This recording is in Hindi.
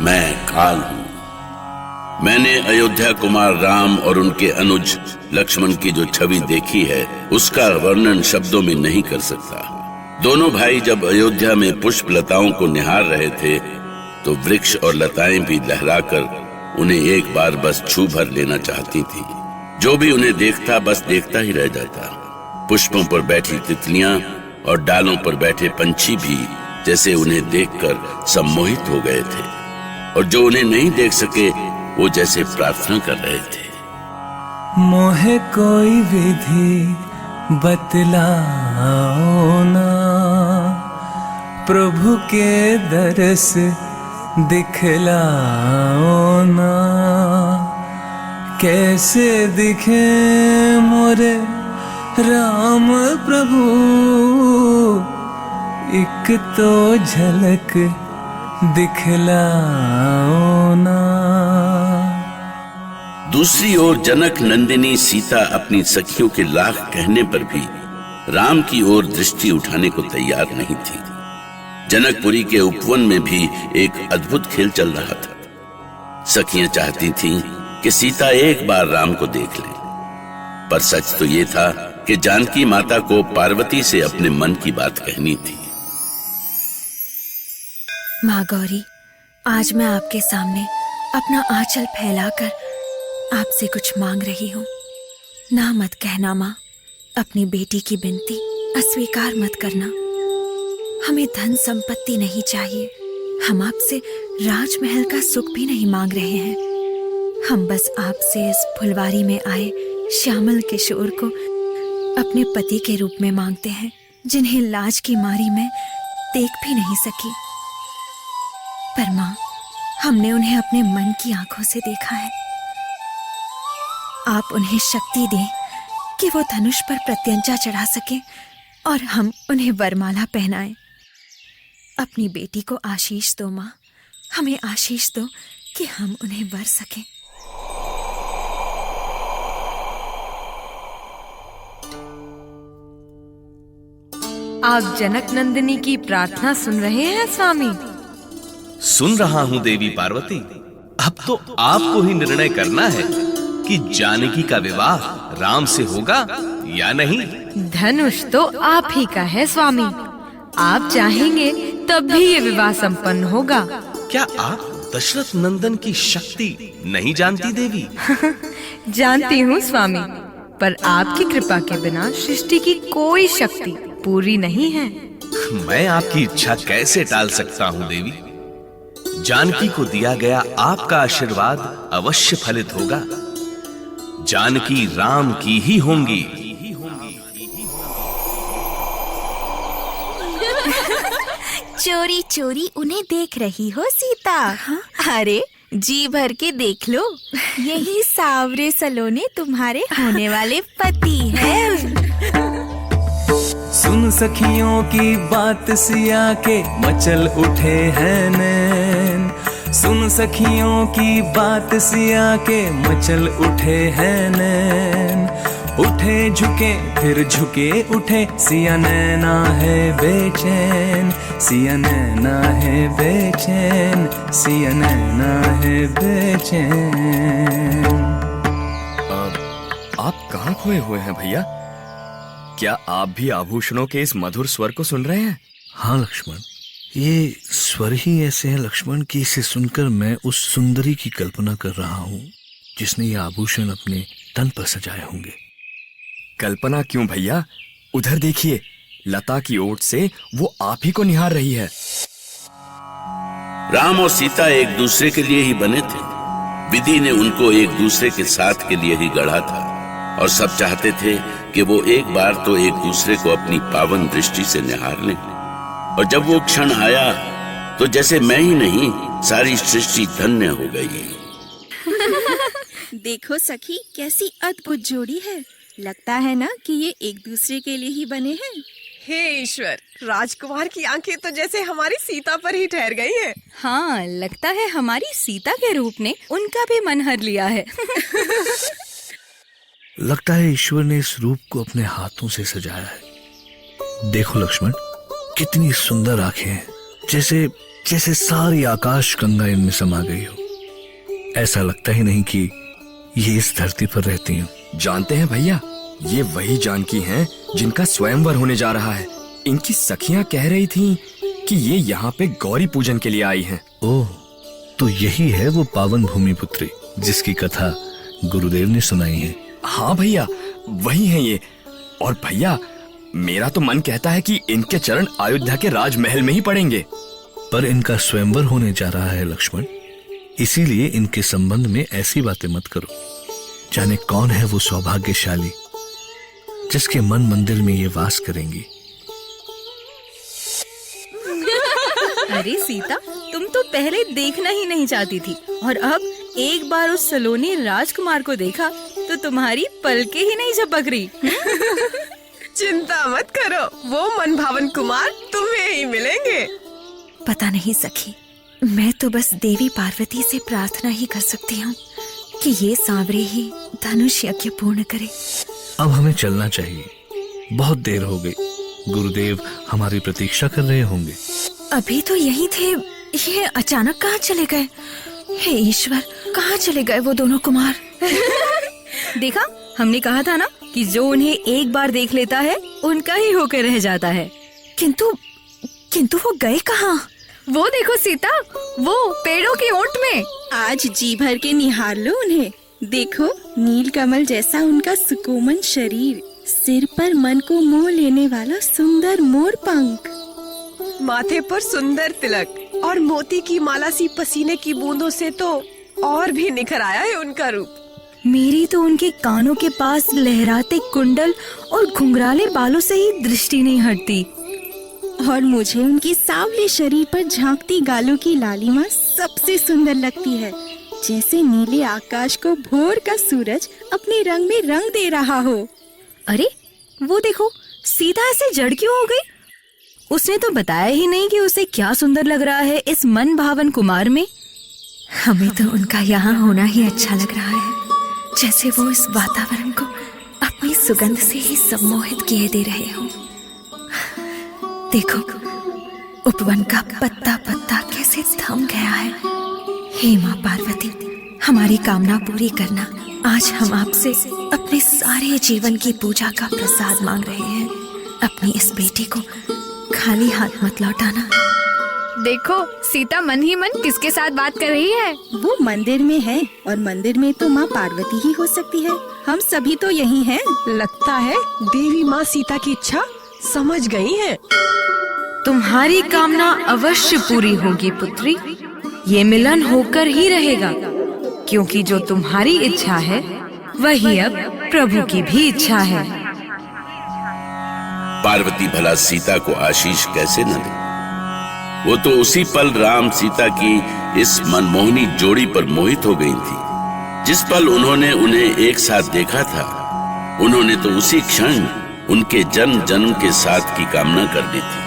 मैं काल हूं। मैंने अयोध्या कुमार राम और उनके अनुज लक्ष्मण की जो छवि देखी है उसका वर्णन शब्दों में नहीं कर सकता। दोनों भाई जब अयोध्या में पुष्प लताओं को निहार रहे थे तो वृक्ष और लताएं भी लहराकर उन्हें एक बार बस छू भर लेना चाहती थी। जो भी उन्हें देखता बस देखता ही रह जाता। पुष्पों पर बैठी तितलियां और डालों पर बैठे पंछी भी जैसे उन्हें देखकर सम्मोहित हो गए थे, और जो उन्हें नहीं देख सके वो जैसे प्रार्थना कर रहे थे, मोहे कोई विधि बतलाओ ना, प्रभु के दरस दिखलाओ ना, कैसे दिखे मोरे राम प्रभु, एक तो झलक दिखलाओ ना। दूसरी ओर जनक नंदिनी सीता अपनी सखियों के लाख कहने पर भी राम की ओर दृष्टि उठाने को तैयार नहीं थी। जनकपुरी के उपवन में भी एक अद्भुत खेल चल रहा था। सखियां चाहती थीं कि सीता एक बार राम को देख ले, पर सच तो ये था कि जानकी माता को पार्वती से अपने मन की बात कहनी थी। माँ गौरी, आज मैं आपके सामने अपना आंचल फैलाकर आपसे कुछ मांग रही हूँ। ना मत कहना माँ, अपनी बेटी की विनती अस्वीकार मत करना। हमें धन संपत्ति नहीं चाहिए, हम आपसे राजमहल का सुख भी नहीं मांग रहे हैं। हम बस आपसे इस फुलवारी में आए श्यामल किशोर को अपने पति के रूप में मांगते हैं, जिन्हें लाज की मारी मैं देख भी नहीं सकी। पर माँ, हमने उन्हें अपने मन की आंखों से देखा है। आप उन्हें शक्ति दें कि वो धनुष पर प्रत्यंचा चढ़ा सके और हम उन्हें वरमाला पहनाएं। अपनी बेटी को आशीष दो माँ, हमें आशीष दो कि हम उन्हें वर सकें। आप जनक नंदिनी की प्रार्थना सुन रहे हैं स्वामी? सुन रहा हूँ देवी पार्वती। अब तो आपको ही निर्णय करना है कि जानकी का विवाह राम से होगा या नहीं। धनुष तो आप ही का है स्वामी, आप चाहेंगे तब भी ये विवाह संपन्न होगा। क्या आप दशरथ नंदन की शक्ति नहीं जानती देवी? जानती हूँ स्वामी, पर आपकी कृपा के बिना सृष्टि की कोई शक्ति पूरी नहीं है। मैं आपकी इच्छा कैसे टाल सकता हूँ देवी? जानकी को दिया गया आपका आशीर्वाद अवश्य फलित होगा। जानकी राम की ही होंगी। चोरी चोरी उन्हें देख रही हो सीता? हाँ? अरे जी भर के देख लो, यही सावरे सलोने तुम्हारे होने वाले पति हैं। सुन सखियों की बात सिया के मचल उठे हैं नैन, सुन सखियों की बात सिया के मचल उठे हैं नैन, उठे झुके फिर झुके उठे, सिया नैना है बेचैन, सिया नैना है बेचैन, सिया नैना है बेचैन। आप कहाँ खोए हुए हैं भैया? क्या आप भी आभूषणों के इस मधुर स्वर को सुन रहे हैं? हाँ लक्ष्मण, ये स्वर ही ऐसे हैं लक्ष्मण कि इसे सुनकर मैं उस सुंदरी की कल्पना कर रहा हूँ जिसने ये आभूषण अपने तन पर सजाए होंगे। कल्पना क्यों भैया, उधर देखिए, लता की ओट से वो आप ही को निहार रही है। राम और सीता एक दूसरे के लिए ही बने थे। विधि ने उनको एक दूसरे के साथ के लिए ही गढ़ा था, और सब चाहते थे कि वो एक बार तो एक दूसरे को अपनी पावन दृष्टि से निहार लें। और जब वो क्षण आया तो जैसे मैं ही नहीं, सारी सृष्टि धन्य हो गई। देखो सखी, कैसी अद्भुत जोड़ी है। लगता है ना कि ये एक दूसरे के लिए ही बने हैं। हे ईश्वर, राजकुमार की आंखें तो जैसे हमारी सीता पर ही ठहर गई हैं। हाँ, लगता है हमारी सीता के रूप ने उनका भी मन हर लिया है। लगता है ईश्वर ने इस रूप को अपने हाथों से सजाया है। देखो लक्ष्मण, कितनी सुंदर आंखें हैं, जैसे जैसे सारी आकाश गंगा इनमें समा गई हो। ऐसा लगता ही नहीं कि ये इस धरती पर रहती हूँ। जानते हैं भैया, ये वही जानकी हैं जिनका स्वयंवर होने जा रहा है। इनकी सखियां कह रही थीं कि ये यहाँ पे गौरी पूजन के लिए आई हैं। ओह, तो यही है वो पावन भूमि पुत्री जिसकी कथा गुरुदेव ने सुनाई है। हाँ भैया, वही हैं ये। और भैया, मेरा तो मन कहता है कि इनके चरण अयोध्या के राजमहल में ही पड़ेंगे। पर इनका स्वयंवर होने जा रहा है लक्ष्मण, इसीलिए इनके संबंध में ऐसी बातें मत करो। जाने कौन है वो सौभाग्यशाली जिसके मन मंदिर में ये वास करेंगी। अरे सीता, तुम तो पहले देखना ही नहीं चाहती थी, और अब एक बार उस सलोनी राजकुमार को देखा तो तुम्हारी पलकें ही नहीं झपक रही। चिंता मत करो, वो मनभावन कुमार तुम्हें ही मिलेंगे। पता नहीं सखी, मैं तो बस देवी पार्वती से प्रार्थना ही कर सकती हूँ कि ये सांवरे ही धनुष यज्ञ पूर्ण करे। अब हमें चलना चाहिए, बहुत देर हो गई। गुरुदेव हमारी प्रतीक्षा कर रहे होंगे। अभी तो यही थे, ये अचानक कहाँ चले गए? हे ईश्वर, कहाँ चले गए वो दोनों कुमार? देखा, हमने कहा था ना कि जो उन्हें एक बार देख लेता है उनका ही होकर रह जाता है। किंतु वो गए कहाँ? वो देखो सीता, वो पेड़ों की ओट में। आज जी भर के निहार लो उन्हें। देखो, नील कमल जैसा उनका सुकोमल शरीर, सिर पर मन को मोह लेने वाला सुंदर मोर पंख, माथे पर सुंदर तिलक और मोती की माला सी पसीने की बूंदों से तो और भी निखर आया है उनका रूप। मेरी तो उनके कानों के पास लहराते कुंडल और घुंघराले बालों से ही दृष्टि नहीं हटती। और मुझे उनकी सांवले शरीर पर झांकती गालों की लालिमा सबसे सुंदर लगती है, जैसे नीले आकाश को भोर का सूरज अपने रंग में रंग दे रहा हो। अरे वो देखो, सीता ऐसे जड़ क्यों हो गई? उसने तो बताया ही नहीं कि उसे क्या सुंदर लग रहा है इस मन भावन कुमार में। हमें तो उनका यहाँ होना ही अच्छा लग रहा है, जैसे वो इस वातावरण को अपनी सुगंध से ही सम्मोहित किए दे रहे हो। देखो, उपवन का पत्ता पत्ता कैसे थम गया है। हे माँ पार्वती, हमारी कामना पूरी करना। आज हम आपसे अपने सारे जीवन की पूजा का प्रसाद मांग रहे हैं। अपनी इस बेटी को खाली हाथ मत लौटाना। देखो, सीता मन ही मन किसके साथ बात कर रही है? वो मंदिर में है, और मंदिर में तो माँ पार्वती ही हो सकती है। हम सभी तो यही हैं। लगता है देवी माँ सीता की इच्छा समझ गई हैं। तुम्हारी कामना अवश्य पूरी होगी पुत्री। ये मिलन होकर ही रहेगा, क्योंकि जो तुम्हारी इच्छा है वही अब प्रभु की भी इच्छा है। पार्वती भला सीता को आशीष कैसे न दे? वो तो उसी पल राम सीता की इस मनमोहनी जोड़ी पर मोहित हो गई थी। जिस पल उन्होंने उन्हें एक साथ देखा था, उन्होंने तो उसी क्षण उनके जन्म जन्म के साथ की कामना कर दी थी।